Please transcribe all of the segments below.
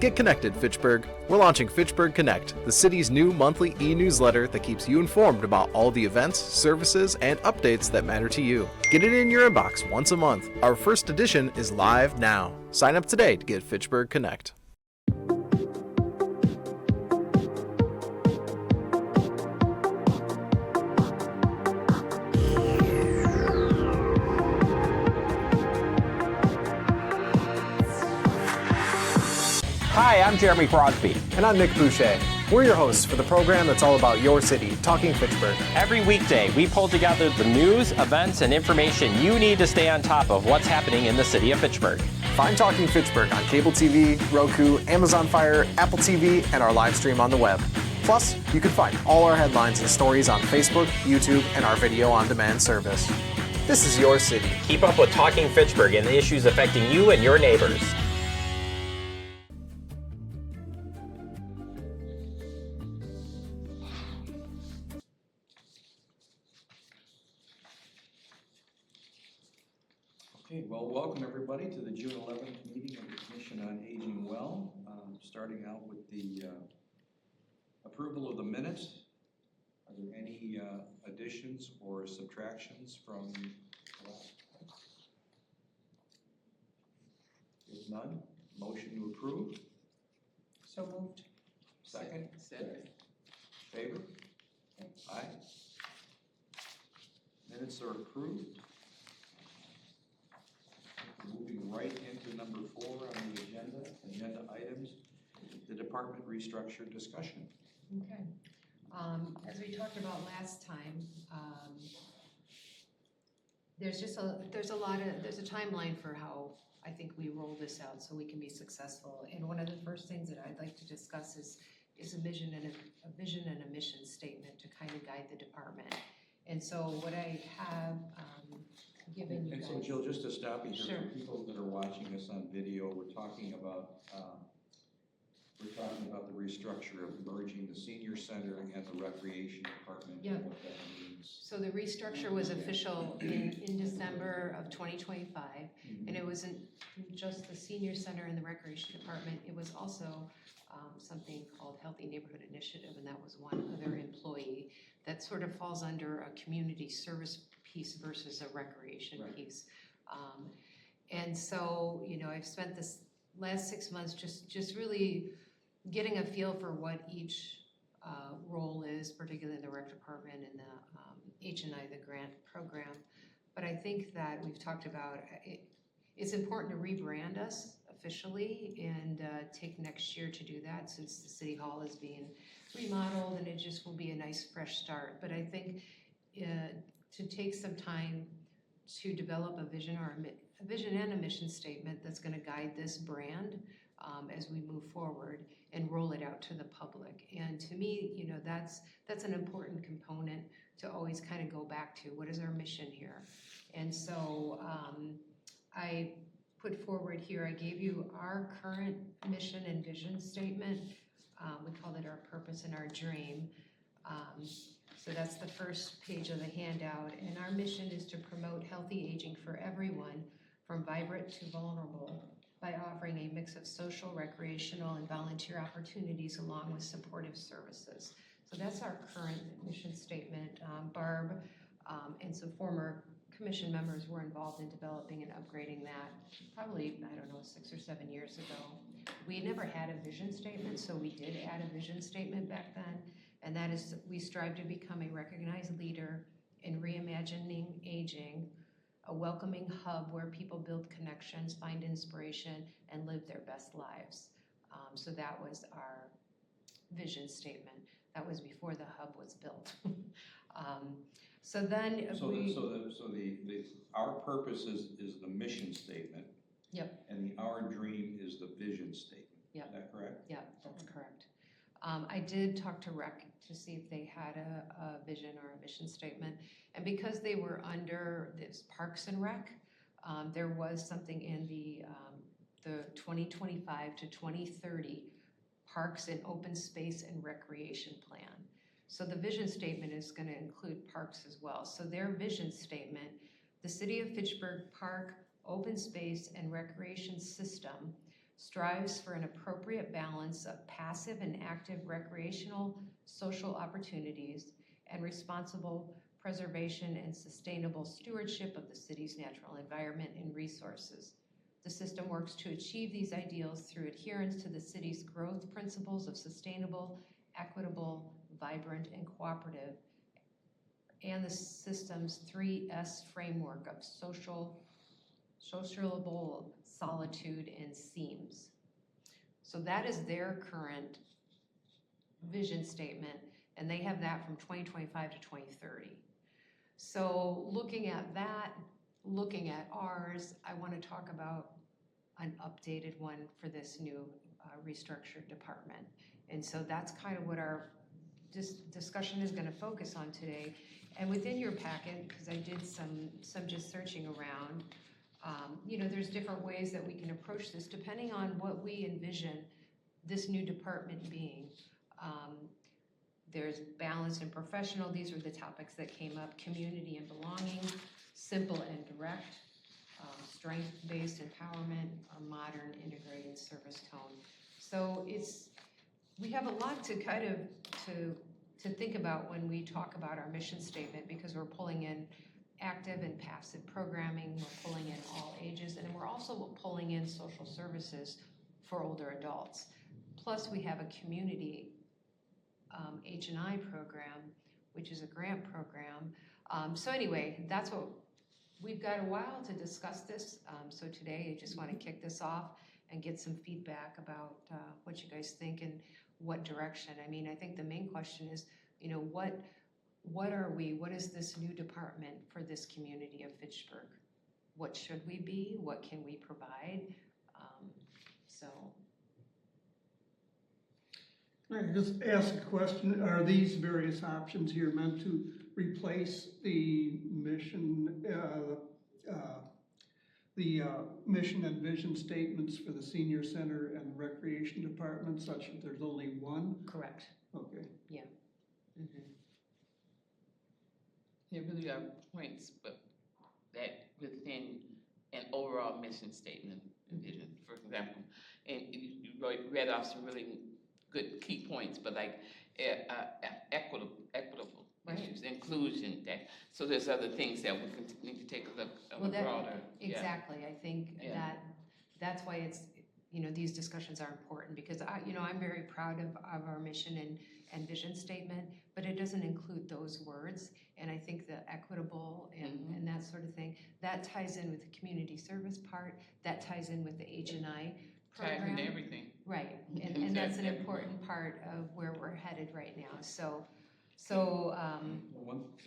Get connected, Fitchburg. We're launching Fitchburg Connect, the city's new monthly e-newsletter that keeps you informed about all the events, services, and updates that matter to you. Get it in your inbox once a month. Our first edition is live now. Sign up today to get Fitchburg Connect. Hi, I'm Jeremy Crosby. And I'm Nick Boucher. We're your hosts for the program that's all about your city, Talking Fitchburg. Every weekday, we pull together the news, events, and information you need to stay on top of what's happening in the city of Fitchburg. Find Talking Fitchburg on cable TV, Roku, Amazon Fire, Apple TV, and our live stream on the web. Plus, you can find all our headlines and stories on Facebook, YouTube, and our video on demand service. This is your city. Keep up with Talking Fitchburg and the issues affecting you and your neighbors. Okay, well, welcome everybody to the June 11th meeting of the Commission on Aging Well. Starting out with the approval of the minutes. Are there any additions or subtractions from last time? If none, motion to approve. So moved. Second? Second. Favor? Aye. Minutes are approved. Moving right into number 4 on the agenda items, the department restructure discussion. Okay. As we talked about last time, there's a timeline for how I think we roll this out so we can be successful. And one of the first things that I'd like to discuss is a vision and a mission statement to kind of guide the department. And so what I have given you guys. And so Jill, just to stop you here, Sure. for people that are watching us on video, we're talking about the restructure of merging the senior center and the recreation department. Yep. And what that means. So the restructure was official in December of 2025, and it wasn't just the senior center and the recreation department, it was also something called Healthy Neighborhood Initiative, and that was one other employee that sort of falls under a community service piece versus a recreation piece. And so, you know, I've spent this last 6 months just really getting a feel for what each role is, particularly in the rec department and the H&I, the grant program. But I think that we've talked about it's important to rebrand us officially and take next year to do that, since the city hall is being remodeled and it just will be a nice fresh start. But I think to take some time to develop a vision and a mission statement that's going to guide this brand as we move forward and roll it out to the public. And to me, you know, that's an important component to always kind of go back to. What is our mission here? And so I put forward here, I gave you our current mission and vision statement. We called it our purpose and our dream. So that's the first page of the handout. And our mission is to promote healthy aging for everyone, from vibrant to vulnerable, by offering a mix of social, recreational, and volunteer opportunities along with supportive services. So that's our current mission statement. Barb and some former commission members were involved in developing and upgrading that probably, 6 or 7 years ago. We never had a vision statement, so we did add a vision statement back then. And that is, we strive to become a recognized leader in reimagining aging, a welcoming hub where people build connections, find inspiration, and live their best lives. So that was our vision statement. That was before the hub was built. Our purpose is the mission statement. Yep. And our dream is the vision statement. Yep. Is that correct? Yep, that's correct. I did talk to Rec to see if they had a vision or a mission statement. And because they were under this Parks and Rec, there was something in the 2025 to 2030 Parks and Open Space and Recreation Plan. So the vision statement is going to include parks as well. So their vision statement, the City of Fitchburg Park, Open Space, and Recreation System strives for an appropriate balance of passive and active recreational social opportunities and responsible preservation and sustainable stewardship of the city's natural environment and resources. The system works to achieve these ideals through adherence to the city's growth principles of sustainable, equitable, vibrant, and cooperative, and the system's 3S framework of sociable, solitude, and seams. So that is their current vision statement, and they have that from 2025 to 2030. So looking at that, looking at ours, I want to talk about an updated one for this new restructured department. And so that's kind of what our discussion is going to focus on today. And within your packet, because I did some just searching around, you know, there's different ways that we can approach this depending on what we envision this new department being. There's balanced and professional. These are the topics that came up. Community and belonging, simple and direct, strength-based empowerment, or modern integrated service tone. So we have a lot to kind of to think about when we talk about our mission statement, because we're pulling in active and passive programming, we're pulling in all ages, and we're also pulling in social services for older adults. Plus we have a community H&I program, which is a grant program. So anyway, that's what we've got a while to discuss this. So today I just want to kick this off and get some feedback about what you guys think and what direction. I mean, I think the main question is, you know, what are we? What is this new department for this community of Fitchburg? What should we be? What can we provide? So. Can I just ask a question? Are these various options here meant to replace the mission, mission and vision statements for the senior center and the recreation department, such that there's only one? Correct. Okay. Yeah. Mm-hmm. There really are points, but that within an overall mission statement and vision, for example, and you read off some really good key points, but like equitable Right. issues, inclusion, that. So there's other things that we need to take a look at broader. Exactly. I think that's why it's, you know, these discussions are important, because I'm very proud of our mission and vision statement, but it doesn't include those words. And I think the equitable and that sort of thing, that ties in with the community service part, that ties in with the H&I program. Ties into everything. Right, and that's an important part of where we're headed right now. So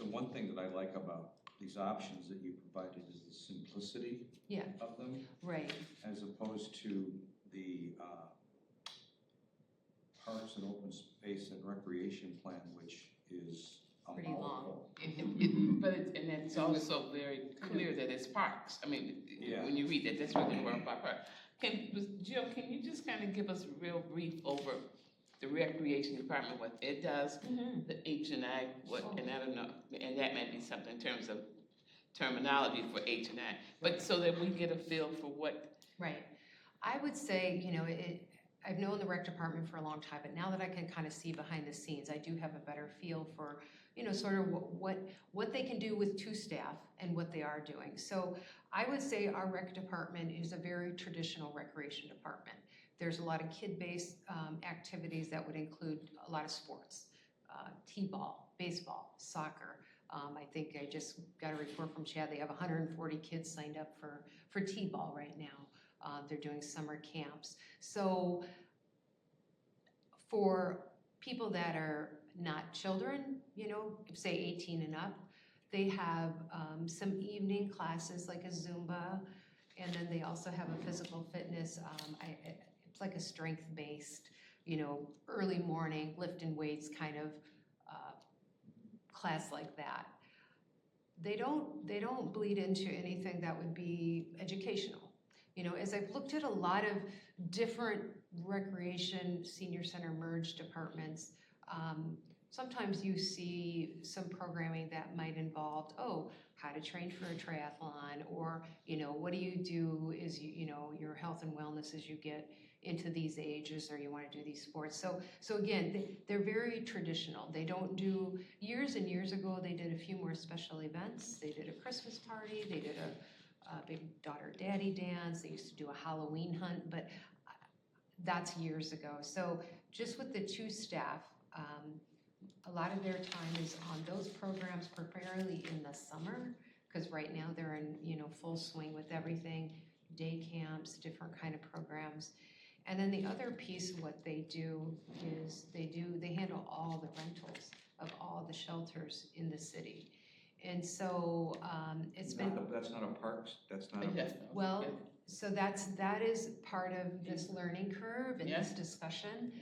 one thing that I like about these options that you provided is the simplicity of them, right, as opposed to the Parks and Open Space and Recreation Plan, which is a Pretty long. mouthful. But it's also very clear that it's parks. I mean, when you read that, that's really more about parks. Jill, can you just kind of give us a real brief over the recreation department, what it does, the H&I, and I don't know, and that might be something in terms of terminology for H&I, but so that we get a feel for what. right. I would say, you know, I've known the rec department for a long time, but now that I can kind of see behind the scenes, I do have a better feel for, you know, sort of what they can do with two staff and what they are doing. So I would say our rec department is a very traditional recreation department. There's a lot of kid-based activities that would include a lot of sports, t-ball, baseball, soccer. I think I just got a report from Chad, they have 140 kids signed up for t-ball right now. They're doing summer camps. So for people that are not children, you know, say 18 and up, they have some evening classes like a Zumba, and then they also have a physical fitness, it's like a strength-based, you know, early morning lifting weights kind of class like that. They don't bleed into anything that would be educational. You know, as I've looked at a lot of different recreation senior center merged departments, sometimes you see some programming that might involve, how to train for a triathlon, or, you know, what do you do is, you know, your health and wellness as you get into these ages or you want to do these sports. So again, they're very traditional. They don't do, years and years ago, they did a few more special events. They did a Christmas party, they did a big daughter-daddy dance, they used to do a Halloween hunt, but that's years ago. So just with the two staff, a lot of their time is on those programs, primarily in the summer, because right now they're in full swing with everything, day camps, different kind of programs. And then the other piece of what they do is they handle all the rentals of all the shelters in the city. And so it's been. That's not a parks, that's not a. Yes. Well, so that is part of this learning curve and this discussion,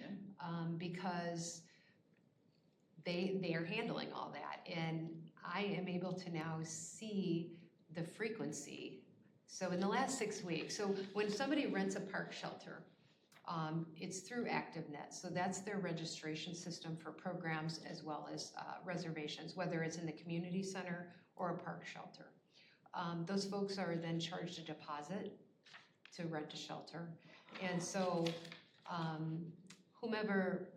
because they are handling all that, and I am able to now see the frequency. So in the last 6 weeks, so when somebody rents a park shelter, it's through ActiveNet, so that's their registration system for programs as well as reservations, whether it's in the community center or a park shelter. Those folks are then charged a deposit to rent a shelter, and so whoever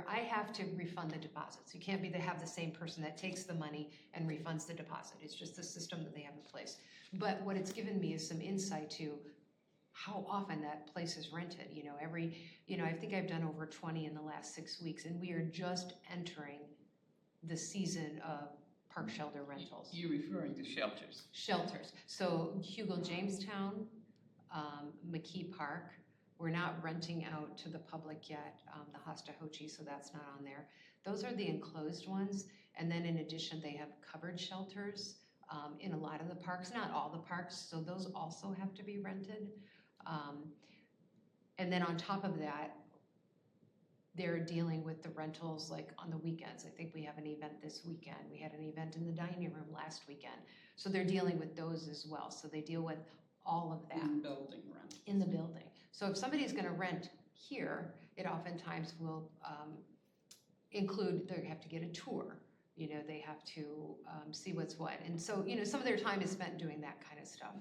I have to refund the deposits. You can't have the same person that takes the money and refunds the deposit. It's just the system that they have in place. But what it's given me is some insight to how often that place is rented. I think I've done over 20 in the last 6 weeks, and we are just entering the season of park shelter rentals. You're referring to shelters. Shelters. So Hugo Jamestown, McKee Park. We're not renting out to the public yet, the Hostahochee, so that's not on there. Those are the enclosed ones. And then in addition, they have covered shelters in a lot of the parks, not all the parks, so those also have to be rented. And then on top of that, they're dealing with the rentals like on the weekends. I think we have an event this weekend. We had an event in the dining room last weekend. So they're dealing with those as well. So they deal with all of that. In building rent. In the building. So if somebody's gonna rent here, it oftentimes will include, they have to get a tour. They have to see what's what. And so, some of their time is spent doing that kind of stuff.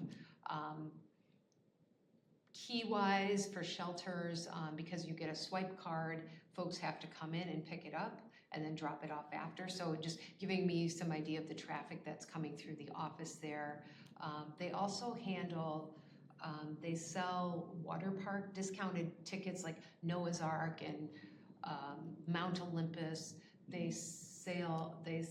Key-wise for shelters, because you get a swipe card, folks have to come in and pick it up and then drop it off after. So just giving me some idea of the traffic that's coming through the office there. They also handle, they sell water park discounted tickets like Noah's Ark and Mount Olympus. They sell the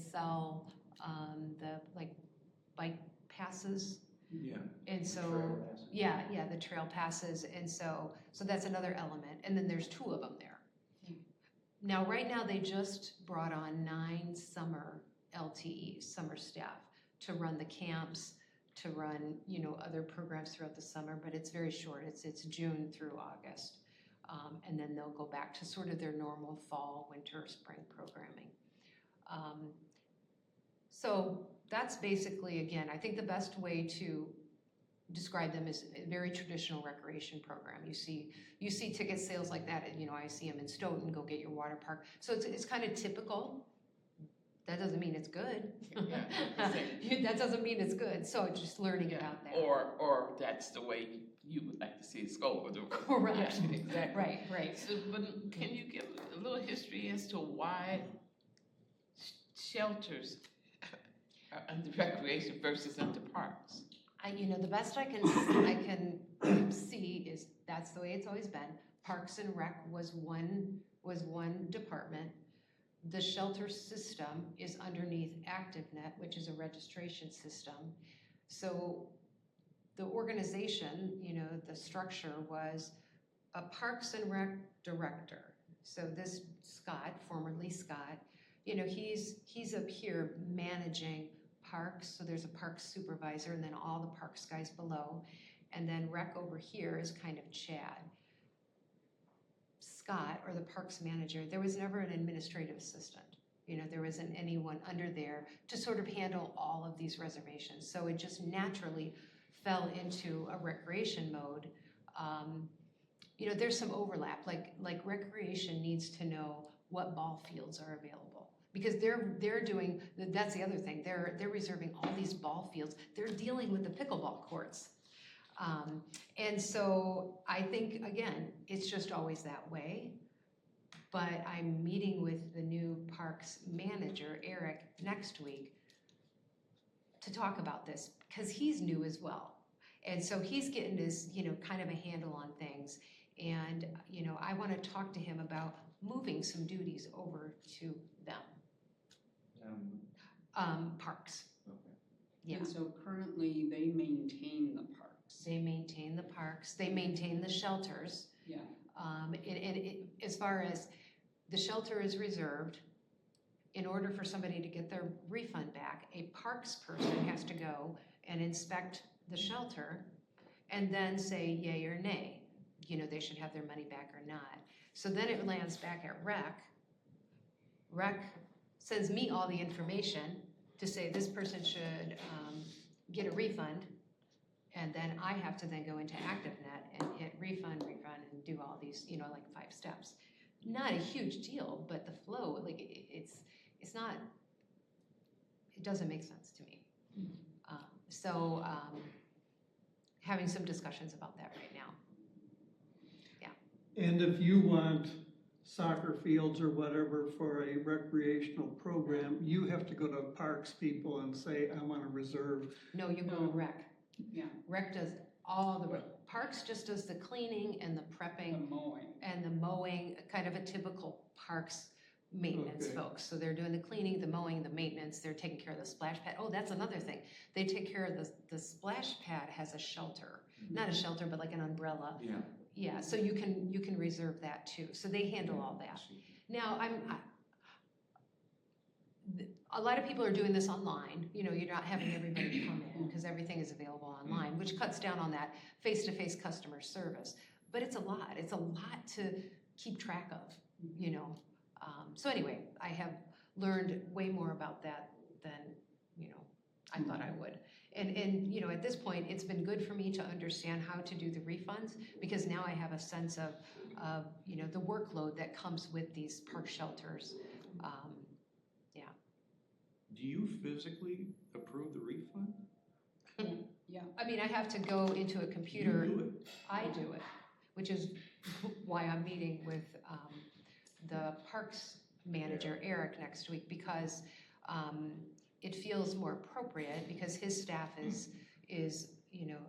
bike passes. Yeah. And so, the trail passes, and so that's another element, and then there's 2 of them there. Now, right now, they just brought on 9 summer LTEs, summer staff, to run the camps, to run, other programs throughout the summer, but it's very short, it's June through August. And then they'll go back to sort of their normal fall, winter, spring programming. So that's basically, again, I think the best way to describe them is a very traditional recreation program. You see ticket sales like that, I see them in Stoughton, go get your water park. So it's kind of typical. That doesn't mean it's good. That doesn't mean it's good. So just learning about that. Or that's the way you would like to see it go. Correct. Yeah, exactly. Right. So, but can you give a little history as to why shelters are under recreation versus under parks? The best I can see is that's the way it's always been. Parks and Rec was one department. The shelter system is underneath ActiveNet, which is a registration system. So the organization, the structure was a Parks and Rec director. So this Scott, formerly Scott, he's up here managing parks. So there's a parks supervisor and then all the parks guys below. And then Rec over here is kind of Chad. Scott, or the parks manager, there was never an administrative assistant. There wasn't anyone under there to sort of handle all of these reservations. So it just naturally fell into a recreation mode. There's some overlap, like recreation needs to know what ball fields are available. Because they're doing, that's the other thing, they're reserving all these ball fields. They're dealing with the pickleball courts. And so I think, again, it's just always that way. But I'm meeting with the new parks manager, Eric, next week to talk about this, because he's new as well. And so he's getting his, kind of a handle on things. And, I want to talk to him about moving some duties over to them. Parks. Okay. Yeah. And so currently they maintain the parks. They maintain the parks, they maintain the shelters. Yeah. As far as the shelter is reserved, in order for somebody to get their refund back, a parks person has to go and inspect the shelter and then say yay or nay. They should have their money back or not. So then it lands back at rec. Rec sends me all the information to say this person should get a refund, and then I have to then go into ActiveNet and hit refund, and do all these, like 5 steps. Not a huge deal, but the flow, like it's not, it doesn't make sense to me. Having some discussions about that right now. And if you want soccer fields or whatever for a recreational program, you have to go to parks people and say, I want to reserve. No, you go to rec. Yeah. Rec does all the, parks just does the cleaning and the prepping and the mowing, kind of a typical parks maintenance Okay. folks. So they're doing the cleaning, the mowing, the maintenance, they're taking care of the splash pad. Oh, that's another thing. They take care of the splash pad has a shelter, not a shelter, but like an umbrella. Yeah. Yeah, so you can reserve that too. So they handle all that. Now, a lot of people are doing this online. You're not having everybody come in because everything is available online, which cuts down on that face-to-face customer service. But it's a lot. It's a lot to keep track of, So anyway, I have learned way more about that than, I thought I would. And at this point, it's been good for me to understand how to do the refunds, because now I have a sense of the workload that comes with these park shelters. Do you physically approve the refund? Yeah. I mean, I have to go into a computer. You do it? I do it, which is why I'm meeting with the parks manager, Eric, next week, because it feels more appropriate, because his staff is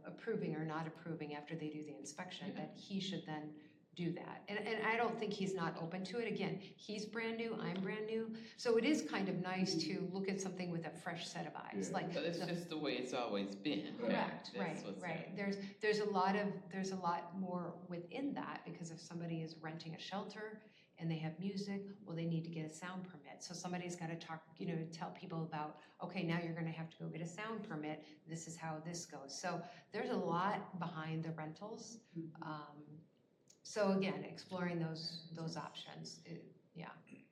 approving or not approving after they do the inspection, that he should then do that. And I don't think he's not open to it. Again, he's brand new, I'm brand new. So it is kind of nice to look at something with a fresh set of eyes. Yeah. Like But it's just the way it's always been. correct, That's what's right. There's a lot more within that, because if somebody is renting a shelter and they have music, well, they need to get a sound permit. So somebody's got to talk, tell people about, okay, now you're going to have to go get a sound permit. This is how this goes. So there's a lot behind the rentals. So again, exploring those options,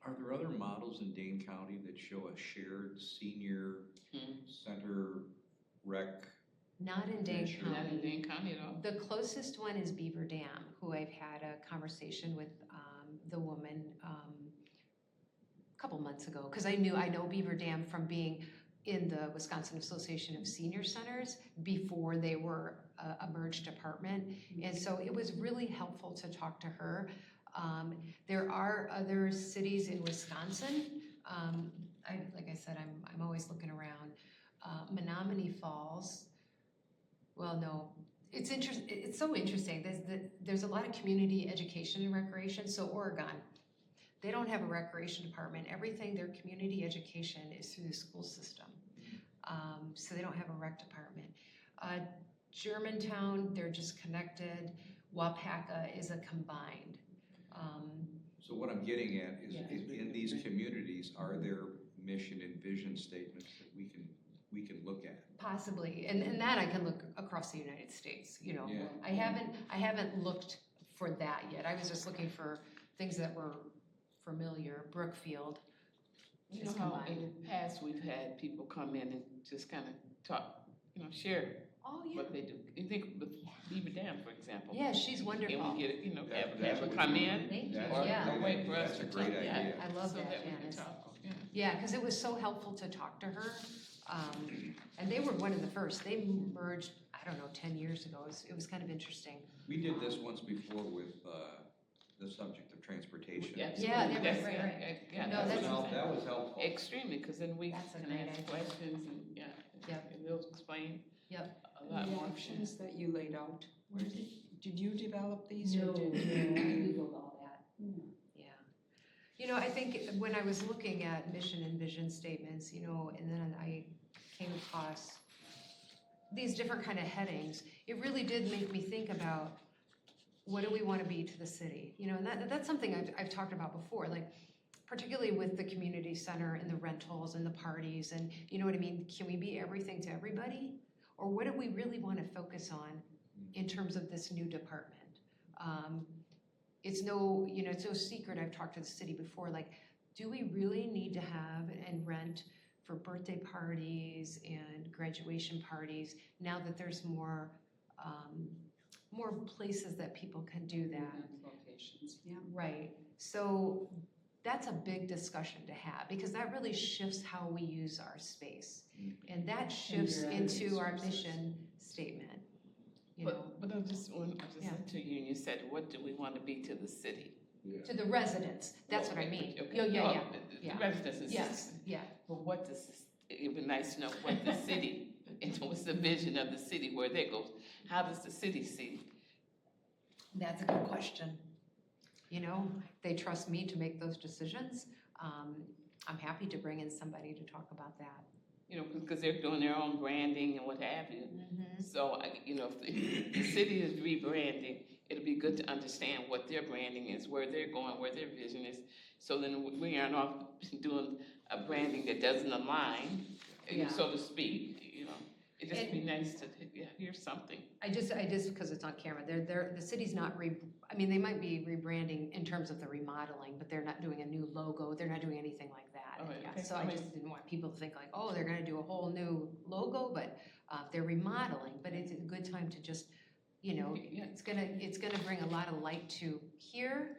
Are there other models in Dane County that show a shared senior center rec? Not in Dane Sure. Not in County. Dane County at all. The closest one is Beaver Dam, who I've had a conversation with the woman a couple months ago, because I know Beaver Dam from being in the Wisconsin Association of Senior Centers before they were a merged department. And so it was really helpful to talk to her. There are other cities in Wisconsin. Like I said, I'm always looking around. Menominee Falls. Well, no, it's so interesting. There's a lot of community education and recreation. So Oregon, they don't have a recreation department. Everything, their community education is through the school system. So they don't have a rec department. Germantown, they're just connected. Wapaka is a combined. So what I'm getting at is, Yeah. in these communities, are there mission and vision statements that we can look at? Possibly, and that I can look across the United States. Yeah. I haven't looked for that yet. I was just looking for things that were familiar. Brookfield You is know how in combined. the past we've had people come in and just kind of talk, share Oh yeah. what they do. You think with Beaver Dam, for example. Yeah, she's wonderful. And we get, That- have her come in. Thank you. That's- Yeah. Wait for us That's to a great talk. idea. I love So that, that we can Janice. talk. Yeah. Yeah, because it was so helpful to talk to her. And they were one of the first. They merged, I I don't know, 10 years ago. It was kind of interesting. We did this once before with the subject of transportation. Yeah, That's- right. Yeah, No, that's- That was helpful. extremely, because then we That's a can great ask idea. questions and, yeah. Yep. And they'll explain Yep. a lot The more. actions that you laid out, did you develop these or No, did? I Googled all that. Hmm. Yeah. You know, I think when I was looking at mission and vision statements, you know, and then I came across these different kind of headings, it really did make me think about what do we want to be to the city? You know, and that's something I've talked about before, like particularly with the community center and the rentals and the parties and, you know what I mean? Can we be everything to everybody? Or what do we really want to focus on in terms of this new department? It's no secret, I've talked to the city before, like, do we really need to have and rent for birthday parties and graduation parties now that there's more places that people can do that? Event locations, yeah. Right, so that's a big discussion to have because that really shifts how we use our space. And that shifts your into our resources. mission statement, you know, But I just Yeah. listened to you and you said, what do we want to be to the city? to the residents, that's what I mean. Okay. Yeah. The Yeah. residents is. Yes, yeah, But what does, it'd be nice to know what the city, and what's the vision of the city, where they go, how does the city see? that's a good question. You know, they trust me to make those decisions. I'm happy to bring in somebody to talk about that. You know, because they're doing their own branding and what have you. So, if the city is rebranding, it'll be good to understand what their branding is, where they're going, where their vision is. So then we aren't off doing a branding that doesn't align, Yeah. so to speak, you know. It'd just be nice to hear something. I just, because it's on camera, the city's not they might be rebranding in terms of the remodeling, but they're not doing a new logo, they're not doing anything like that. Oh, Yeah, okay. so I just didn't want people to think like, oh, they're gonna do a whole new logo, but they're remodeling, but it's a good time to just, you know, Yeah. it's gonna bring a lot of light to here,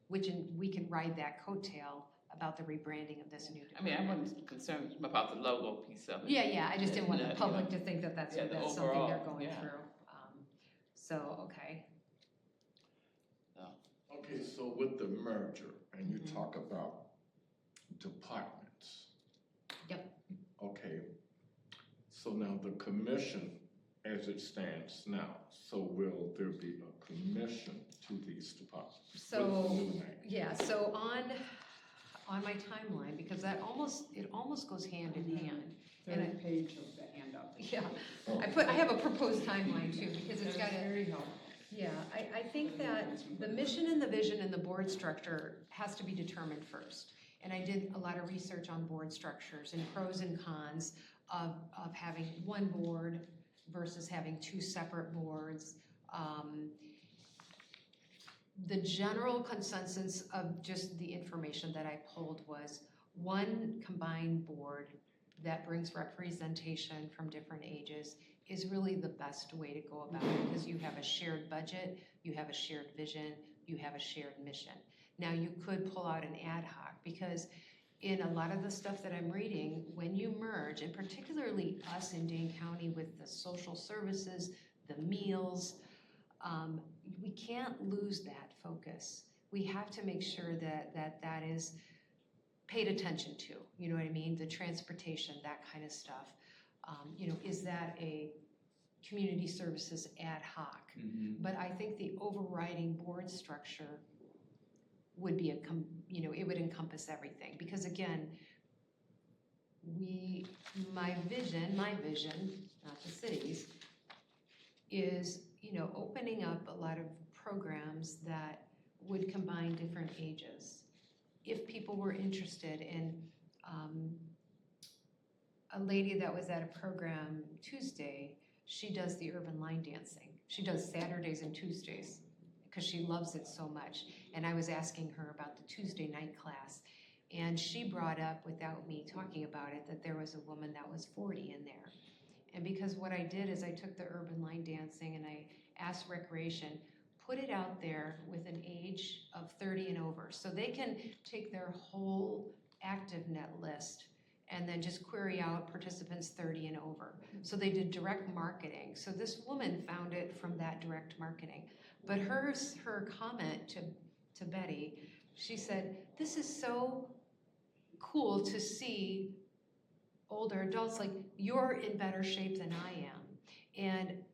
we can ride that coattail about the rebranding of this new I mean, department. I wasn't concerned about the logo piece of it. Yeah, I just didn't want the Yeah, you public know. to think that that's Yeah, the something they're overall, going yeah. through. So, okay. Okay, so with the merger, and you Mhm. talk about departments. Yep. Okay, so now the commission, as it stands now, so will there be a commission to these departments? with the So, new name? yeah, so on my timeline, because it almost goes hand in hand. And Third page of the handout. Yeah, I have a proposed timeline too, because it's got That's a, very helpful. yeah, I think that the mission and the vision and the board structure has to be determined first. And I did a lot of research on board structures and pros and cons of having one board versus having two separate boards. The general consensus of just the information that I pulled was one combined board that brings representation from different ages is really the best way to go about it because you have a shared budget, you have a shared vision, you have a shared mission. Now you could pull out an ad hoc because in a lot of the stuff that I'm reading, when you merge, and particularly us in Dane County with the social services, the meals, we can't lose that focus. We have to make sure that is paid attention to, you know what I mean? The transportation, that kind of stuff. Is that a community services ad hoc? But I think the overriding board structure would be it would encompass everything. Because again, my vision, not the city's, is, opening up a lot of programs that would combine different ages. If people were interested in, a lady that was at a program Tuesday, she does the urban line dancing. She does Saturdays and Tuesdays because she loves it so much. And I was asking her about the Tuesday night class. And she brought up, without me talking about it, that there was a woman that was 40 in there. And because what I did is I took the urban line dancing and I asked Recreation, put it out there with an age of 30 and over. So they can take their whole ActiveNet list and then just query out participants 30 and over. So they did direct marketing. So this woman found it from that direct marketing. But her comment to Betty, she said, this is so cool to see older adults, like, you're in better shape than I am. And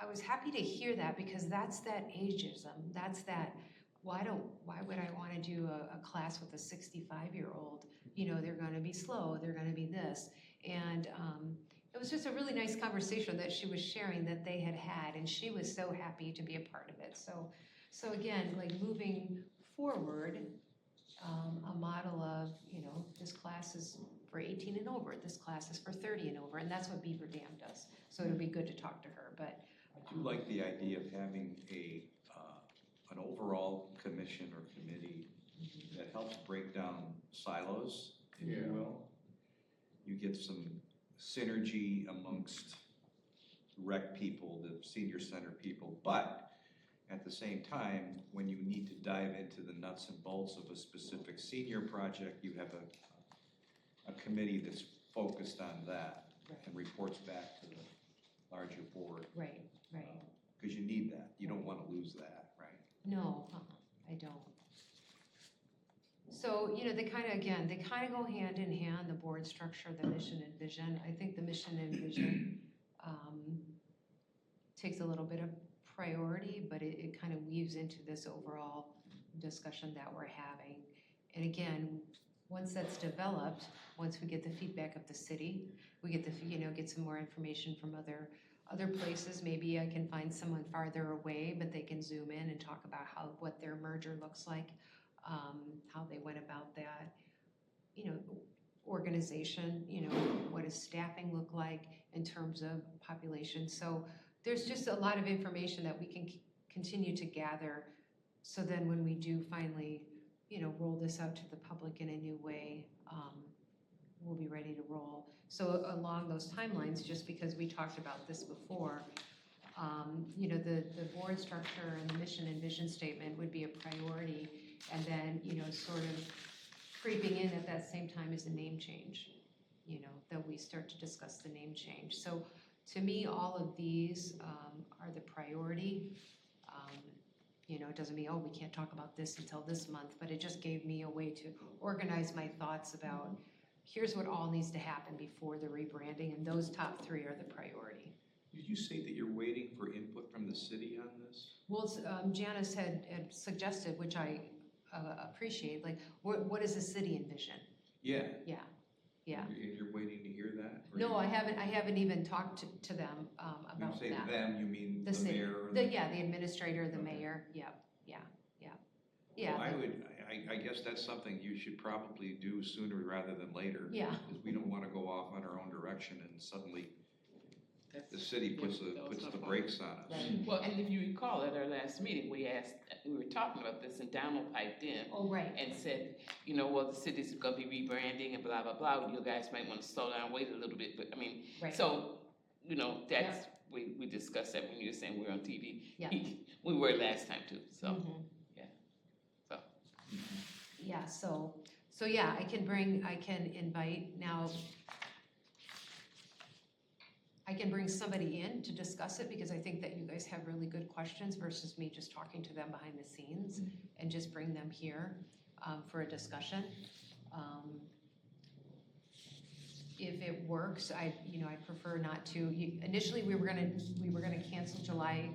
I was happy to hear that, because that's that ageism. That's that, why would I want to do a class with a 65-year-old? You know, they're going to be slow, they're going to be this. And it was just a really nice conversation that she was sharing that they had, and she was so happy to be a part of it. So again, like, moving forward, a model of, you know, this class is for 18 and over, this class is for 30 and over, and that's what Beaver Dam does. So it'll be good to talk to her, but. I do like the idea of having an overall commission or committee that helps break down silos, if you will. You get some synergy amongst rec people, the senior center people, but at the same time, when you need to dive into the nuts and bolts of a specific senior project, you have a committee that's focused on that and reports back to the larger board. Right. Because you need that. You don't want to lose that, right? No, I don't. So, you know, they kind of go hand in hand, the board structure, the mission and vision. I think the mission and vision takes a little bit of priority, but it kind of weaves into this overall discussion that we're having. And again, once that's developed, once we get the feedback of the city, we get get some more information from other places. Maybe I can find someone farther away, but they can zoom in and talk about what their merger looks like, how they went about that, organization, what does staffing look like in terms of population. So there's just a lot of information that we can continue to gather, so then when we do finally, roll this out to the public in a new way, we'll be ready to roll. So along those timelines, just because we talked about this before, the board structure and the mission and vision statement would be a priority, and then, sort of creeping in at that same time is the name change, that we start to discuss the name change. So to me, all of these are the priority. It doesn't mean, we can't talk about this until this month, but it just gave me a way to organize my thoughts about, here's what all needs to happen before the rebranding, and those top three are the priority. Did you say that you're waiting for input from the city on this? Well, Janice had suggested, which I appreciate, like, what does the city envision? Yeah. Yeah. You're waiting to hear that? No, I haven't even talked to them about that. When you say them, you mean the city, mayor? the administrator, the mayor, yeah. Well, I guess that's something you should probably do sooner rather than later. Yeah. Because we don't want to go off on our own direction and suddenly the city puts the brakes on us. Right. Well, and if you recall at our last meeting, we were talking about this, and Donald piped in. Oh, right. And said, the city's gonna be rebranding and blah, blah, blah, you guys might wanna slow down, wait a little bit, but Right. So, that's, we discussed that when you were saying we were on TV. Yeah. We were last time too, so, Mhm. yeah, so. Yeah, so I can invite now. I can bring somebody in to discuss it, because I think that you guys have really good questions versus me just talking to them behind the scenes, and just bring them here for a discussion. If it works, I prefer not to. Initially, we were gonna cancel July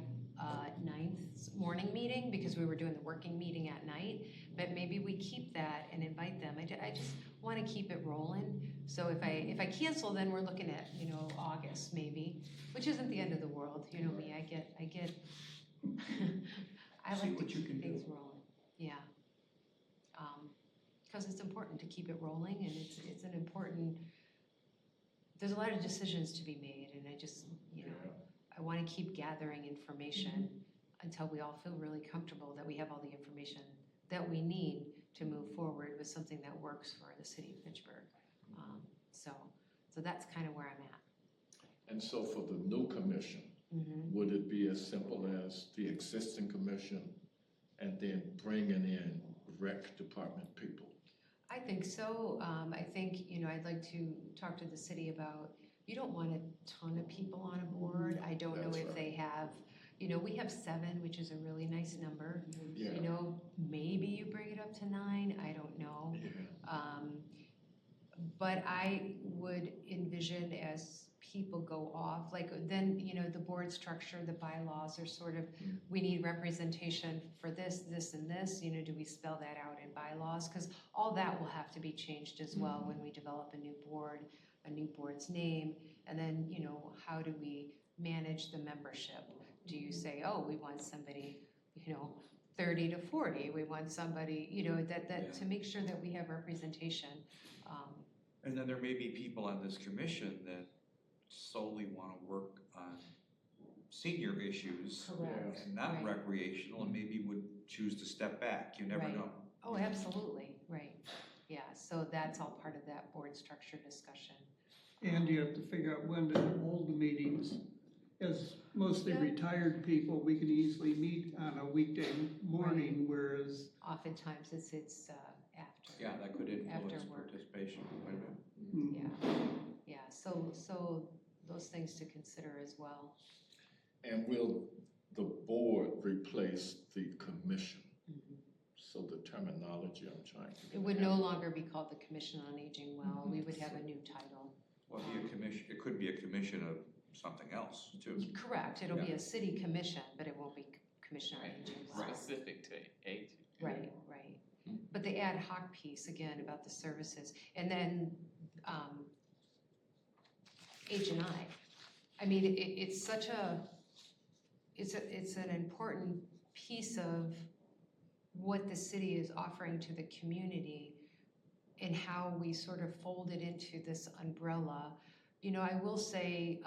9th's morning meeting because we were doing the working meeting at night, but maybe we keep that and invite them. I just want to keep it rolling. So if I cancel, then we're looking at August maybe, which isn't the end of the world. You know me, I get I See like to what you keep can things do. rolling. Yeah. Because it's important to keep it rolling, and it's an important. There's a lot of decisions to be made, and I just I want to keep gathering information until we all feel really comfortable that we have all the information that we need to move forward with something that works for the city of Fitchburg. So that's kind of where I'm at. And so for the new commission, would it be as simple as the existing commission and then bringing in rec department people? I think so. I think, I'd like to talk to the city about, you don't want a ton of people on a board. I don't know That's if right. they have, we have 7, which is a really nice number. Yeah. Maybe you bring it up to 9, I don't know. Yeah. But I would envision as people go off, like then, the board structure, the bylaws are sort of, we need representation for this, this, and this, do we spell that out in bylaws? Because all that will have to be changed as well when we develop a new board's name, and then, how do we manage the membership? Do you say, oh, we want somebody, 30 to 40, we want somebody, that to make sure that we have representation. And then there may be people on this commission that solely want to work on senior issues Correct. and not Right. recreational, and maybe would choose to step back. You never Right. know. Oh, absolutely, right. Yeah, so that's all part of that board structure discussion. And you have to figure out when to hold the meetings. As mostly Yeah. retired people, we can easily meet on a weekday morning, whereas Oftentimes it's after. Yeah, that could influence After work. participation quite a bit. Yeah, so those things to consider as well. And will the board replace the commission? So the terminology I'm trying to. It would no longer be called the Commission on Aging Well, we would have a new title. Well, be a commission, it could be a commission of something else too. Correct, it'll be a city commission, but it won't be Commission on Aging Well. Specific to age. Right. But the ad hoc piece, again, about the services, and then H&I. I mean, it's such it's an important piece of what the city is offering to the community and how we sort of fold it into this umbrella. I will say,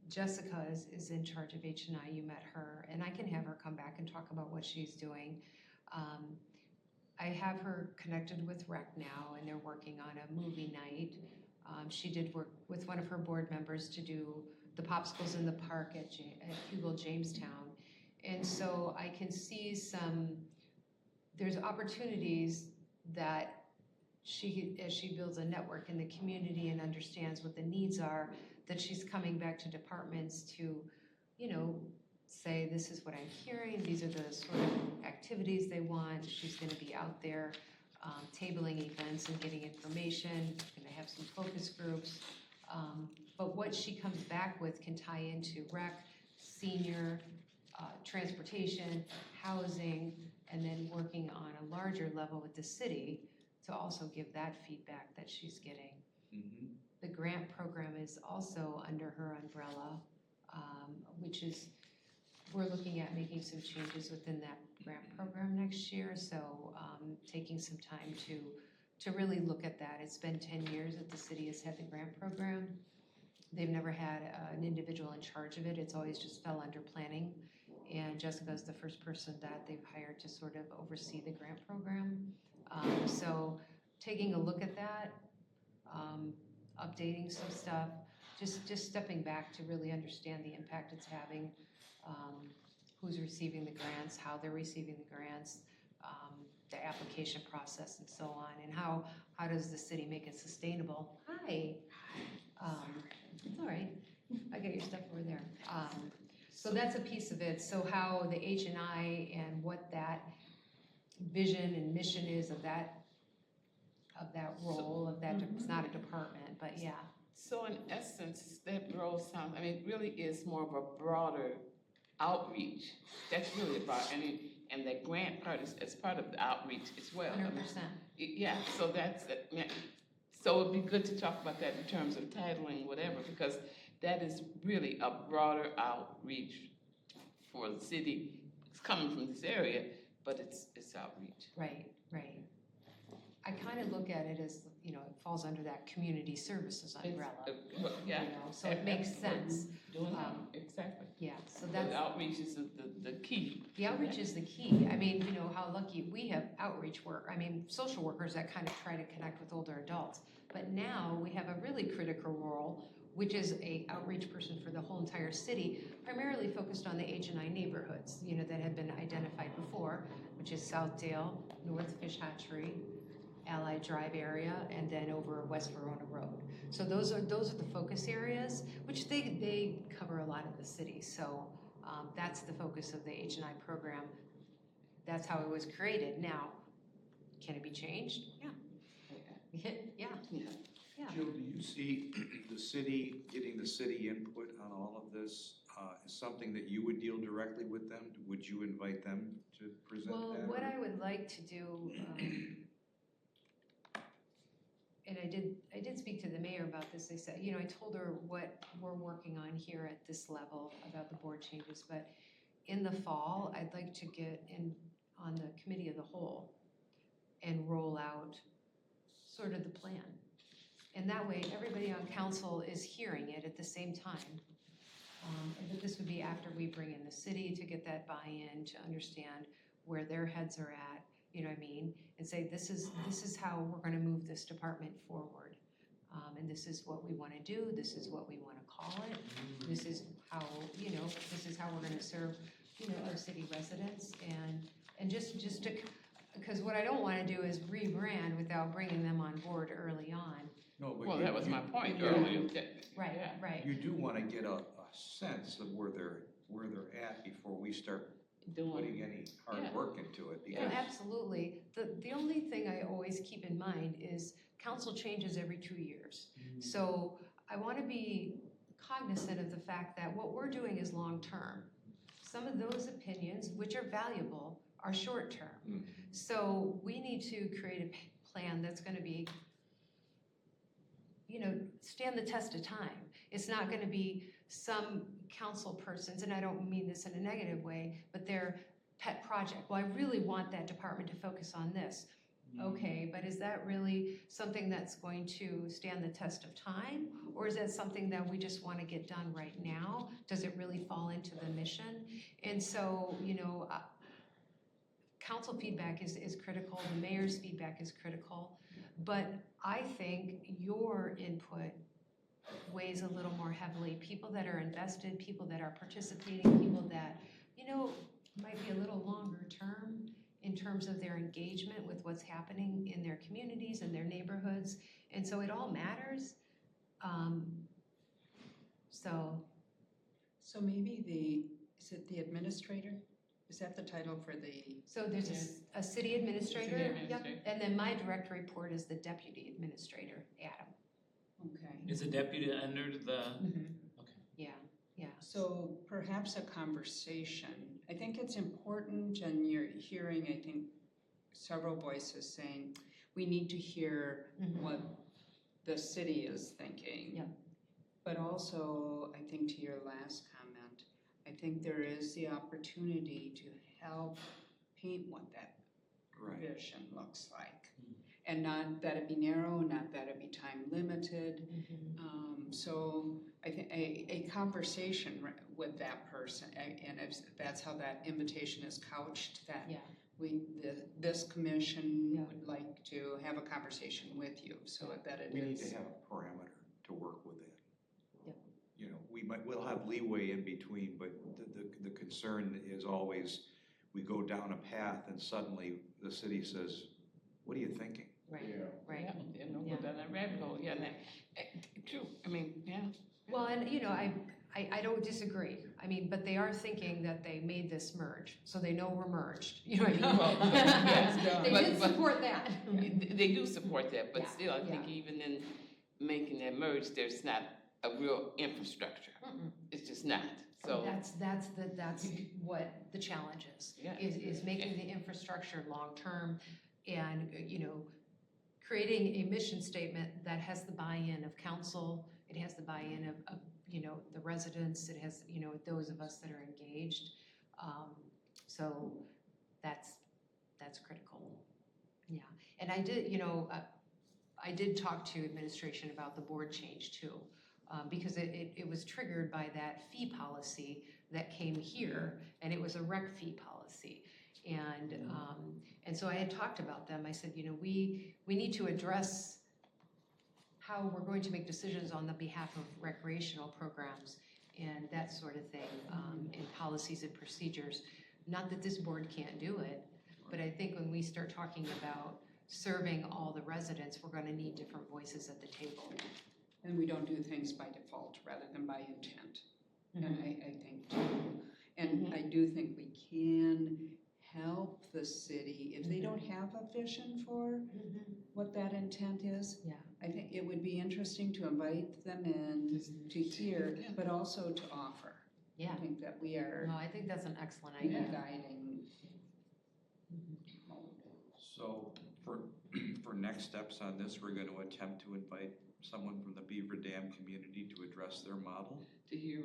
Jessica is in charge of H&I, you met her, and I can have her come back and talk about what she's doing. I have her connected with Rec now, and they're working on a movie night. She did work with one of her board members to do the popsicles in the park at Hugel Jamestown. And so I can see there's opportunities that as she builds a network in the community and understands what the needs are, that she's coming back to departments to, say, this is what I'm hearing, these are the sort of activities they want. She's gonna be out there tabling events and getting information, gonna have some focus groups. But what she comes back with can tie into rec, senior, transportation, housing, and then working on a larger level with the city to also give that feedback that she's getting. Mm-hmm. The grant program is also under her umbrella, which is, we're looking at making some changes within that grant program next year. So taking some time to really look at that. It's been 10 years that the city has had the grant program. They've never had an individual in charge of it. It's always just fell under planning. And Jessica's the first person that they've hired to sort of oversee the grant program. So taking a look at that, updating some stuff, just stepping back to really understand the impact it's having, who's receiving the grants, how they're receiving the grants, the application process and so on, and how does the city make it sustainable? Hi. It's all right. I got your stuff over there. So that's a piece of it. So how the H&I and what that vision and mission is of that role, it's not a department, but yeah. So in essence, that role sounds, it really is more of a broader outreach. That's really about, and that grant part is part of the outreach as well. 100%. Yeah, so so it'd be good to talk about that in terms of titling, whatever, because that is really a broader outreach for the city. It's coming from this area, but it's outreach. Right. I kind of look at it as, it falls under that community services umbrella. Yeah. So it makes sense. Exactly. Yeah, so The that's, outreach is the key. the outreach is the key. How lucky we have outreach work. Social workers that kind of try to connect with older adults. But now we have a really critical role, which is a outreach person for the whole entire city, primarily focused on the H&I neighborhoods, that had been identified before, which is Southdale, North Fish Hatchery, Allied Drive area, and then over West Verona Road. So those are the focus areas, which they cover a lot of the city. So that's the focus of the H&I program. That's how it was created. Now, can it be changed? Yeah. Yeah. Yeah. Jill, do you see the city, getting the city input on all of this, is something that you would deal directly with them? Would you invite them to present that? Well, what I would like to do, and I did speak to the mayor about this. They said, I told her what we're working on here at this level about the board changes, but in the fall, I'd like to get in on the committee of the whole and roll out sort of the plan. And that way, everybody on council is hearing it at the same time. But this would be after we bring in the city to get that buy-in, to understand where their heads are at, you know what I mean? And say, this is how we're gonna move this department forward. And this is what we wanna do, this is what we wanna call it. This is how, this is how we're gonna serve, our city residents. And just to, because what I don't wanna do is rebrand without bringing them on board early on. No, but Well, that was my point you- earlier. Right, Yeah. right. You do want to get a sense of where they're at before we start putting any hard Yeah. work into it. Yeah, Because absolutely. The only thing I always keep in mind is council changes every 2 years. So I want to be cognizant of the fact that what we're doing is long-term. Some of those opinions, which are valuable, are short-term. So we need to create a plan that's going to be, stand the test of time. It's not going to be some council persons, and I don't mean this in a negative way, but their pet project. Well, I really want that department to focus on this. Okay, but is that really something that's going to stand the test of time? Or is that something that we just want to get done right now? Does it really fall into the mission? And so, council feedback is critical, the mayor's feedback is critical, but I think your input weighs a little more heavily. People that are invested, people that are participating, people that, might be a little longer term in terms of their engagement with what's happening in their communities and their neighborhoods. And so it all matters. So maybe is it the administrator? Is that the title for the? So there's a city administrator, City yep, administrator. and then my direct report is the deputy administrator, Adam. Okay. Is a deputy under the? Yeah, yeah. So perhaps a conversation. I think it's important, and you're hearing, I think, several voices saying, we need to hear what the city is thinking. Yeah. But also, I think to your last comment, I think there is the opportunity to help paint what that vision looks like. And not that it be narrow, not that it be time limited. So I think a conversation with that person, and if that's how that invitation is couched, that this commission would like to have a conversation with you, so that it we is. need to have a parameter to work within. We'll have leeway in between, but the concern is always we go down a path and suddenly the city says, what are you thinking? Right, Yeah. right. Yeah, go down that rabbit hole, true, Well, and I don't disagree. But they are thinking that they made this merge, so they know we're merged. You know what I mean? Yes, They did support that. They do support that, but Yeah, still, I think even in making that merge, there's not a real infrastructure. It's just not, so. That's what the challenge is. Yeah. Is making the infrastructure long-term and, creating a mission statement that has the buy-in of council, it has the buy-in of the residents, it has, those of us that are engaged. So that's critical. Yeah, and I did talk to administration about the board change too, because it was triggered by that fee policy that came here, and it was a rec fee policy. And so I had talked about them. I said, we need to address how we're going to make decisions on the behalf of recreational programs and that sort of thing, and policies and procedures. Not that this board can't do it, but I think when we start talking about serving all the residents, we're gonna need different voices at the table. And we don't do things by default rather than by intent. And I think too, and I do think we can help the city if they don't have a vision for what that intent is. Yeah. I think it would be interesting to invite them in to hear, but also to offer. Yeah, I think that we are no, I think that's an excellent in a idea. guiding mode. So for next steps on this, we're going to attempt to invite someone from the Beaver Dam community to address their model. To hear.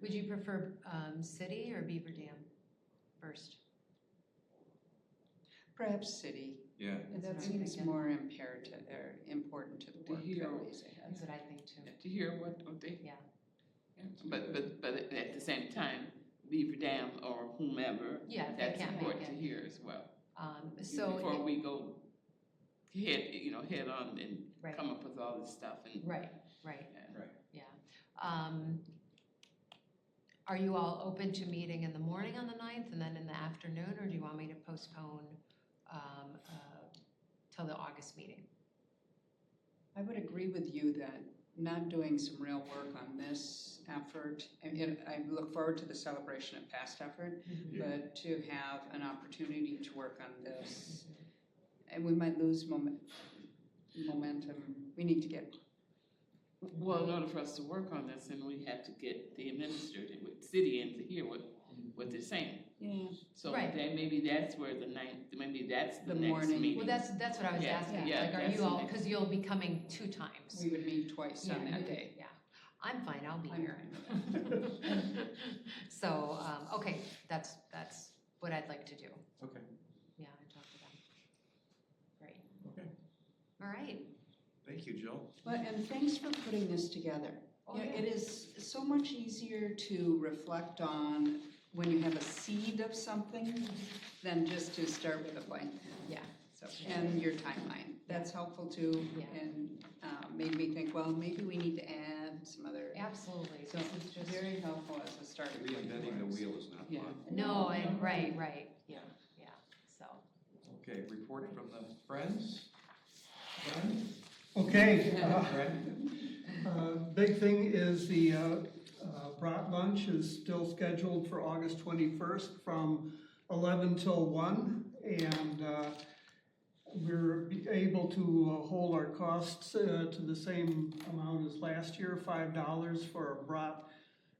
Would you prefer city or Beaver Dam first? Perhaps city. Yeah. That That's what I'm seems thinking. more imperative or important to the To work hear that lays ahead. That's what I think too. To hear what they. Yeah. But at the same time, Beaver Dam or whomever, Yeah, if they that's can't make important to it. hear as well. So, Before we go head on and Right. come up with all this stuff and. right. Yeah. Are you all open to meeting in the morning on the 9th and then in the afternoon, or do you want me to postpone till the August meeting? I would agree with you that not doing some real work on this effort, and I look forward to the celebration of past effort, but to have an opportunity to work on this, and we might lose momentum. We need to get. Well, in order for us to work on this, then we have to get the administrator with city in to hear what they're saying. Yeah. So Right. then maybe that's where maybe that's the The next morning. meeting. Well, that's what I was Yeah, asking. yeah, Like, are that's you all, the next- because you'll be coming 2 times. We would meet twice on that day. Yeah, I'm fine, I'll be I'm here. fine with that. So, okay, that's what I'd like to do. Okay. Yeah, I talked to them. Great. Okay. All right. Thank you, Jill. Well, and thanks for putting this together. Oh, You know, yeah. it is so much easier to reflect on when you have a seed of something than just to start with a blank. Yeah. So, and your timeline, that's helpful too, Yeah. and made me think, well, maybe we need to add some other. Absolutely. So This is just, very helpful as a starting point. Reinventing the for us. wheel is not Yeah. fun. no, and right, yeah, so. Okay, report from the Friends. Friend? Okay, Friend? big thing is the brat lunch is still scheduled for August 21st from 11 till 1. And we're able to hold our costs to the same amount as last year, $5 for a brat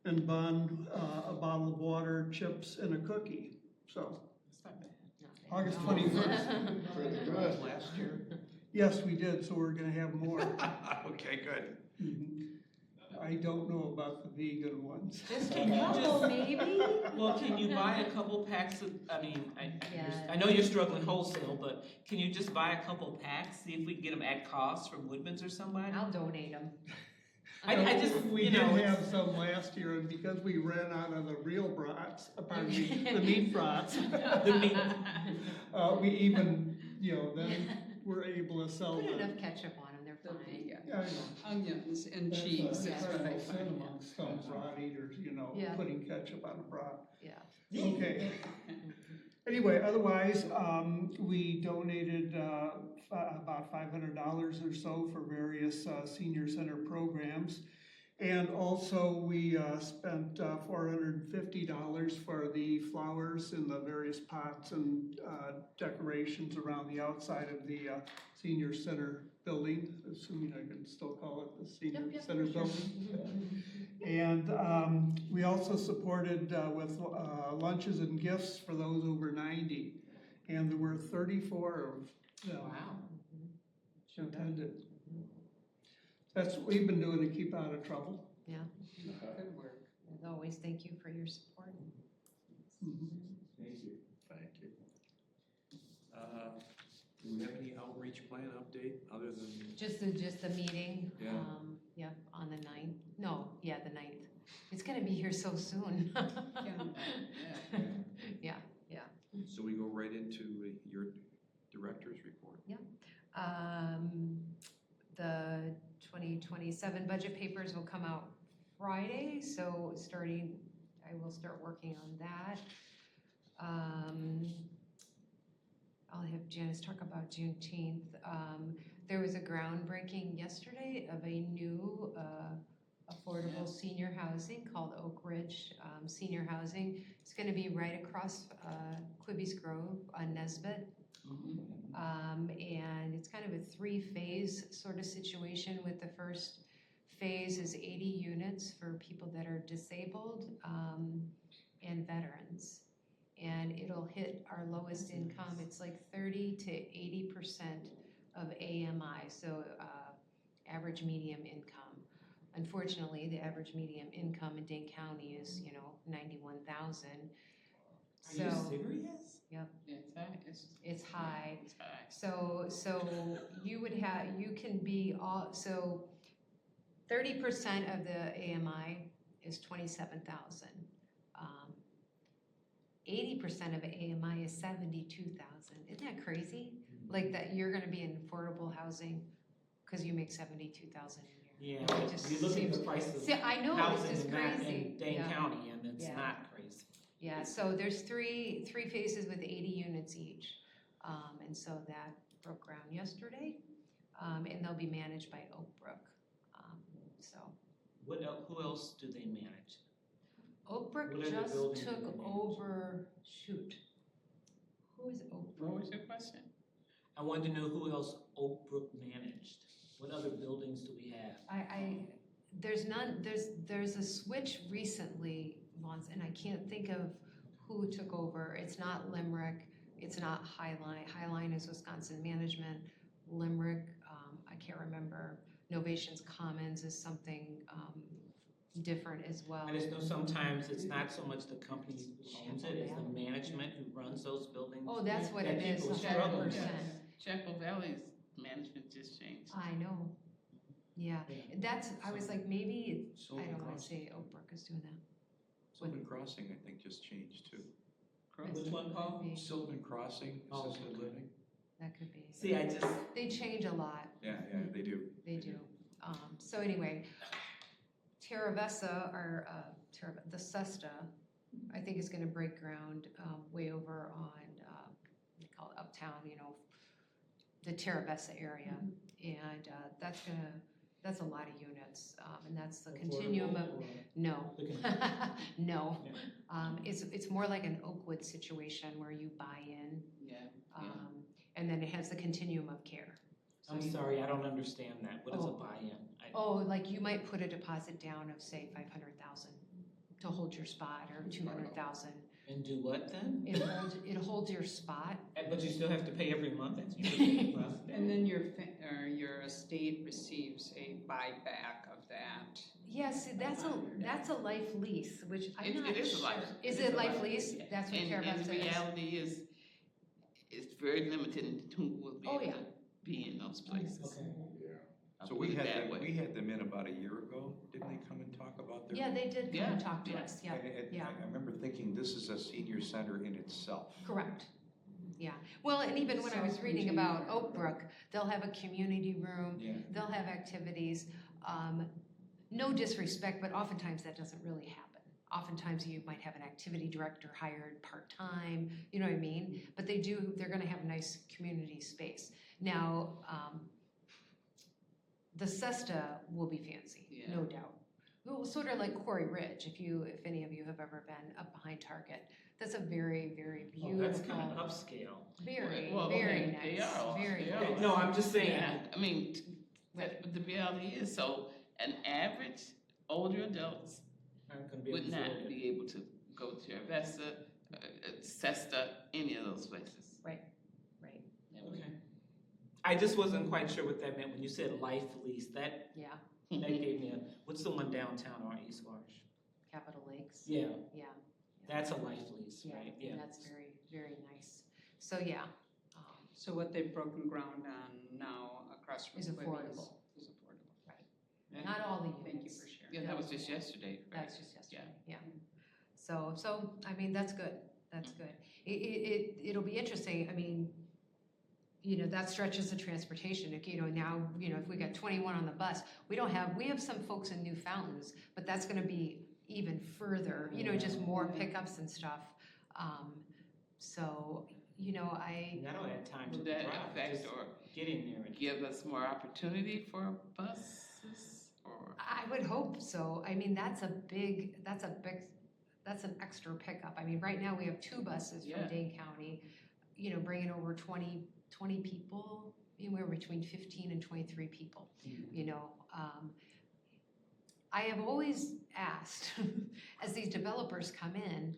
and bun, a bottle of water, chips, and a cookie. So, It's not bad. not bad. August 21st. Pretty That good. was last year? Yes, we did, so we're gonna have more. Okay, good. I don't know about the vegan ones. Just a couple, maybe? Well, can you buy a couple packs of, Yeah. I know you're struggling wholesale, but can you just buy a couple packs, see if we can get them at cost from Woodman's or somebody? I'll donate them. I just, We you did know, have some last year, and because we ran out of the real brats, pardon me, the meat brats, the meat, we even, then we're able to sell Put the. enough ketchup on them, they're fine. Yeah. Yeah, I know. Onions and That's cheese, a that's what I precedent find. amongst some brat eaters, Yeah. putting ketchup on a brat. Yeah. Okay. Anyway, otherwise, we donated about $500 or so for various senior center programs. And also, we spent $450 for the flowers in the various pots and decorations around the outside of the senior center building, assuming I can still call it the senior Yep, center for sure. building. And we also supported with lunches and gifts for those over 90. And there were 34 of them Wow. attended. That's what we've been doing to keep out of trouble. Good work. As always, thank you for your support. Thank you. Thank you. Do we have any outreach plan update other than? Just the meeting, Yeah. yep, on the 9th. No, yeah, the 9th. It's gonna be here so soon. Yeah. So we go right into your director's report? The 2027 budget papers will come out Friday, so I will start working on that. I'll have Janice talk about Juneteenth. There was a groundbreaking yesterday of a new affordable senior housing called Oak Ridge Senior Housing. It's going to be right across Quibby's Grove on Nesbitt. And it's kind of a three-phase sort of situation, with the first phase is 80 units for people that are disabled and veterans. And it'll hit our lowest income. It's like 30 to 80% of AMI, so average medium income. Unfortunately, the average medium income in Dane County is, you know, 91,000. Are you serious? Yep. It's high. It's high. It's high. So you can be all, so 30% of the AMI is 27,000. 80% of AMI is 72,000. Isn't that crazy? Like that you're gonna be in affordable housing because you make 72,000 a year. Yeah, It just you look at seems- the price of See, I know, it's housing just in that crazy. in Dane Yeah. County, and it's Yeah. not crazy. Yeah, so there's three phases with 80 units each. And so that broke ground yesterday, and they'll be managed by Oak Brook. So Who else do they manage? Oak Brook What are the just buildings that took they manage? over, shoot. Who is Oak Brook? What was your question? I wanted to know who else Oak Brook managed. What other buildings do we have? There's none, there's a switch recently, Lawrence, and I can't think of who took over. It's not Limerick, it's not Highline. Highline is Wisconsin Management. Limerick, I can't remember. Novations Commons is something different as well. I just know sometimes it's not so much the company who owns it, it's the management who runs those buildings. Oh, that's what that it is, people struggle 100%. with. Chapel Valley's management just changed. I know. Yeah, that's, I was like, maybe, I Sylvan don't wanna Crossing. say Oak Brook is doing that. Sylvan Crossing, I think, just changed too. Which one, Paul? Maybe. Sylvan Crossing, Oh, assisted okay. living. That could be. See, I just, They change a lot. Yeah, they do. They do. So anyway, Terravessa, or the Sesta, I think is gonna break ground way over on, they call it Uptown, you know, the Terravessa area. And that's a lot of units, and that's the continuum of, no. No. It's more like an Oakwood situation where you buy in, Yeah. and then it has the continuum of care. So I'm you- sorry, I don't understand that. What is a Oh. buy-in? Oh, like you might put a deposit down of, say, 500,000 to hold your spot, or 200,000. And do what then? It holds your spot. But you still have to pay every month? That's usually And then your estate receives a buyback of that. Yes, that's a life lease, which I'm It- not it is a sure. life- Is it it is a life life, lease? yeah. That's what And Terravessa the is. reality is, it's very limited in who will be Oh, able yeah. to be in those places. Okay. I'll So put we it had that them, way. we had them in about a year ago. Didn't they come and talk about their? Yeah, they did come Yeah, and talk to yeah. us, yeah, And yeah. I remember thinking, this is a senior center in itself. Correct. Yeah. Well, and even when I was reading about Oak Brook, they'll have a community room, Yeah. they'll have activities. No disrespect, but oftentimes that doesn't really happen. Oftentimes you might have an activity director hired part-time, you know what I mean? But they're gonna have a nice community space. Now, the Sesta will be fancy, Yeah. no doubt. Well, sort of like Quarry Ridge, if any of you have ever been up behind Target. That's a very, very Oh, beautiful. that's kind of upscale. Very, Well, very okay, nice. they are, Very they nice. are. No, I'm just saying. Yeah, I mean, the reality is, so an average older adults Aren't gonna be would able to not afford it. be able to go to Avesta, Sesta, any of those places. Right. Okay. I just wasn't quite sure what that meant when you said life lease. That Yeah, gave me what's the one downtown or East Marsh? Capitol Lakes. Yeah, Yeah. that's a life lease, Yeah, right? and that's very, very nice. So, yeah. So what they've broken ground on now across from Is Quibby's affordable. is affordable. Yeah. Not all the Thank you units. for sharing. Yeah, that was just yesterday, right? That's just yesterday, yeah. So, I mean, that's good, that's good. It'll be interesting, I mean, you know, that stretches the transportation, if, you know, now, you know, if we got 21 on the bus, we have some folks in New Fountains, but that's gonna be even further, you know, just more pickups and stuff. So, And that'll add time to Will the that drive, affect just or get in there and. give us more opportunity for buses or? I would hope so. I mean, that's an extra pickup. I mean, right now we have 2 buses Yeah. from Dane County, bringing over 20 people, anywhere between 15 and 23 people, I have always asked, as these developers come in,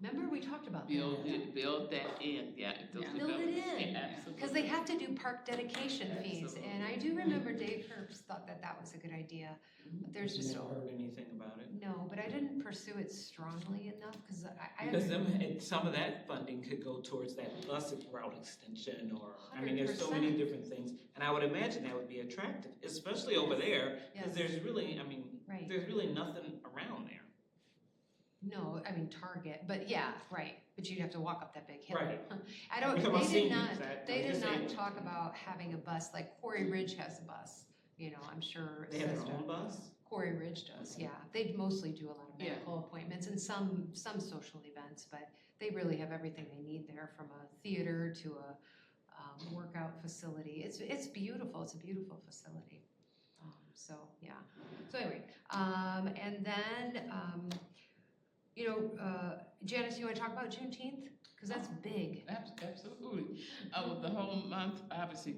remember we talked about that? Build that in, yeah. those Yeah. Build it developments. in, Yeah, absolutely. because they have to do park dedication fees, Absolutely. and I do remember Dave Herbst thought that was a good idea, but there's just Never heard anything about it. no, but I didn't pursue it strongly enough, because Because some of that funding could go towards that bus route extension or, I mean, there's so many 100%. different things. And I would imagine that would be attractive, especially over there, because Yes. there's really, I mean, Right. there's really nothing around there. No, I mean Target, but yeah, right, but you'd have to walk up that big hill. Right. I don't, We're talking about they did seniors, not, I'm they did just not saying. talk about having a bus, like Quarry Ridge has a bus, I'm sure. They have their Sister- own bus? Quarry Ridge does, yeah, they mostly do a lot of Yeah. medical appointments and some social events, but they really have everything they need there, from a theater to a workout facility. It's beautiful, it's a beautiful facility. So, yeah, so anyway, and then, Janice, you wanna talk about Juneteenth? Cause that's big. Absolutely. The whole month, obviously,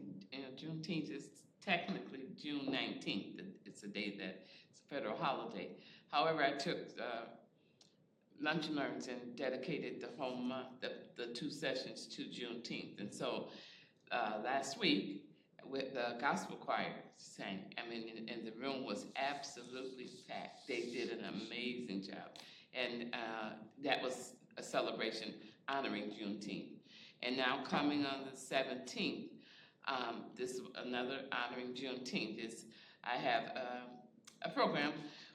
Juneteenth is technically June 19th. It's a day that it's a federal holiday. However, I took lunch and learns and dedicated the whole month, the 2 sessions to Juneteenth. And so last week, with the gospel choir sang, I mean, and the room was absolutely packed. They did an amazing job. And that was a celebration honoring Juneteenth. And now coming on the 17th, this another honoring Juneteenth is I have a program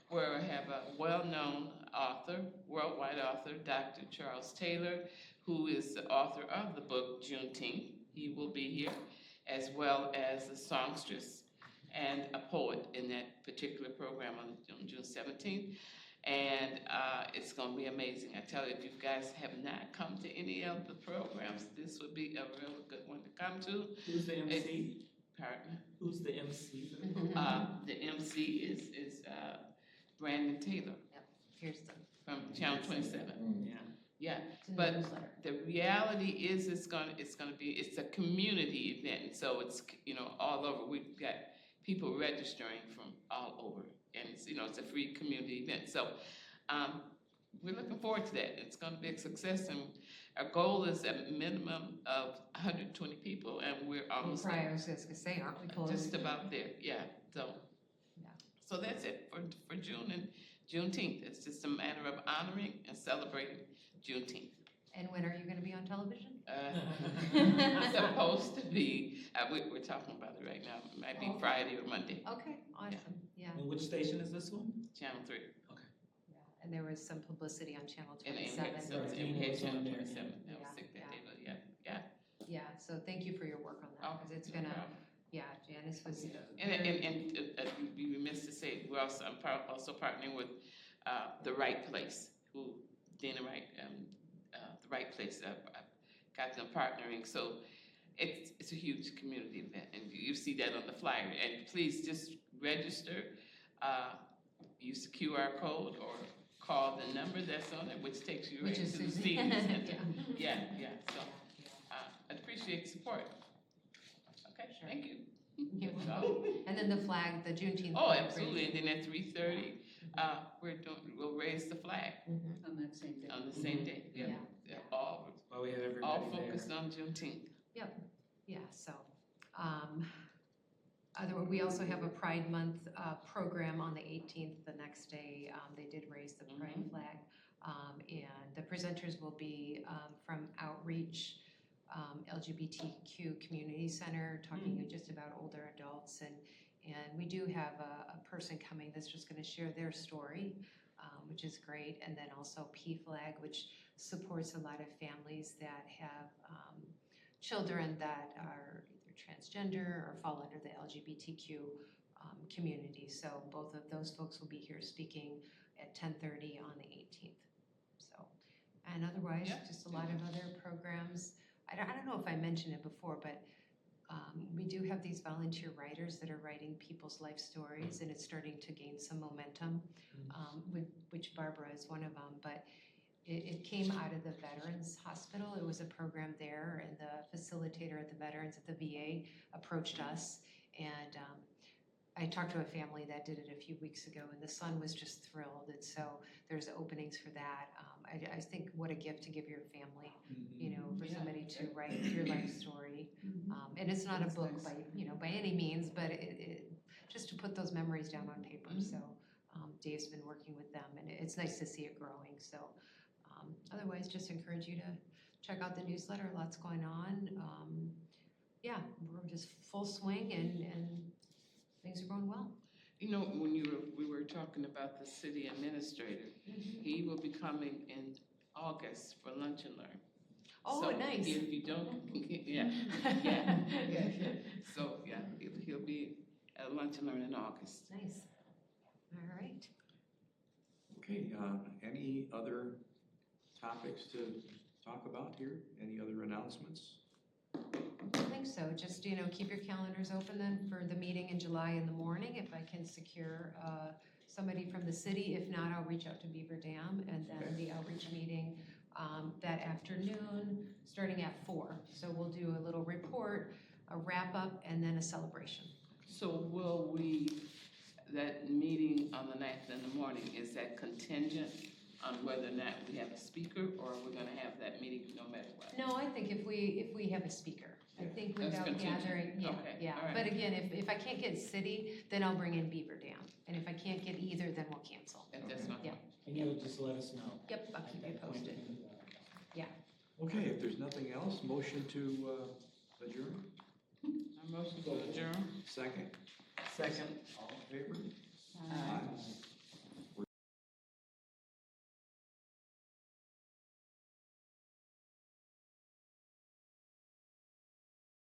where I have a well-known author, worldwide author, Dr. Charles Taylor, who is the author of the book Juneteenth. He will be here, as well as a songstress and a poet in that particular program on June 17th. And it's going to be amazing. I tell you, if you guys have not come to any of the programs, this would be a real good one to come to. Who's the MC? Pardon? Who's the MC? The MC is Brandon Taylor Here's the, from Channel 27. Yeah. Yeah, it's in the but newsletter. the reality is it's a community event, and so it's all over. We've got people registering from all over, and it's a free community event. So we're looking forward to that. It's going to be a success, and our goal is a minimum of 120 people, and we're almost Right, I was just gonna say, aren't we close? just about there. Yeah, so Yeah. so that's it for June and Juneteenth. It's just a matter of honoring and celebrating Juneteenth. And when are you gonna be on television? Supposed to be, we're talking about it right now. It might be Friday or Monday, Okay, awesome, yeah, And which station is this one? Channel 3. yeah, and there was some publicity on Channel And we 27. had some, Right. and we had Was on Channel there, 27. yeah. That was sick that Yeah, day, but yeah. Yeah, so thank you for your work on that, Oh, because it's no gonna, problem. yeah, Janice was. And be remiss to say, I'm also partnering with The Right Place, Dana Wright, The Right Place. I've got them partnering, so it's a huge community event, and you see that on the flyer. And please just register, use the QR code or call the number that's on it, which takes you right Which is to the Susan. senior center. Yeah. Yeah, so I appreciate the support. Okay, Sure. thank you. You're So- welcome. And then the flag, the Juneteenth. Oh, flag absolutely, raising. and then at 3:30, we'll raise the flag Mhm. On that same day. on the same day. Yeah. Yeah, all Well, we have everybody all there. focused on Juneteenth. Yeah, so, we also have a Pride Month, program on the 18th, the next day, they did raise the Pride flag. And the presenters will be, from Outreach, LGBTQ Community Center, talking just about older adults, and we do have a person coming that's just gonna share their story, which is great, and then also PFLAG, which supports a lot of families that have, children that are either transgender or fall under the LGBTQ community. So both of those folks will be here speaking at 10:30 on the 18th. So And otherwise, Yeah. just a lot of other programs. I don't know if I mentioned it before, but we do have these volunteer writers that are writing people's life stories, and it's starting to gain some momentum, which Barbara is one of them. But it came out of the Veterans Hospital. It was a program there, and the facilitator at the Veterans at the VA approached us, and I talked to a family that did it a few weeks ago, and the son was just thrilled, and so there's openings for that. I think what a gift to give your family, you know, for somebody to write your life story. And it's not a book by, you know, by any means, but it just to put those memories down on paper. So Dave's been working with them, and it's nice to see it growing. So otherwise, just encourage you to check out the newsletter. Lots going on. Yeah, we're just full swing, and things are going well. You know, when we were talking about the city administrator, he will be coming in August for Lunch and Learn. Oh, So nice. If you don't, yeah. So, yeah, he'll be at Lunch and Learn in August. Nice. All right. Okay, any other topics to talk about here? Any other announcements? I think so. Just, you know, keep your calendars open then for the meeting in July in the morning, if I can secure somebody from the city. If not, I'll reach out to Beaver Dam, and then the outreach meeting that afternoon, starting at 4. So we'll do a little report, a wrap-up, and then a celebration. So will that meeting on the 9th in the morning, is that contingent on whether or not we have a speaker, or we're gonna have that meeting no matter what? No, I think if we have a speaker, I think That's without contingent. gathering, Okay, yeah. all right. But again, if I can't get city, then I'll bring in Beaver Dam. And if I can't get either, then we'll cancel. If that's not. Yeah. And you'll just let us know. Yep, I'll keep you posted. Okay, if there's nothing else, motion to adjourn? A motion to adjourn? Second? Second. All in favor? Uh, Aye.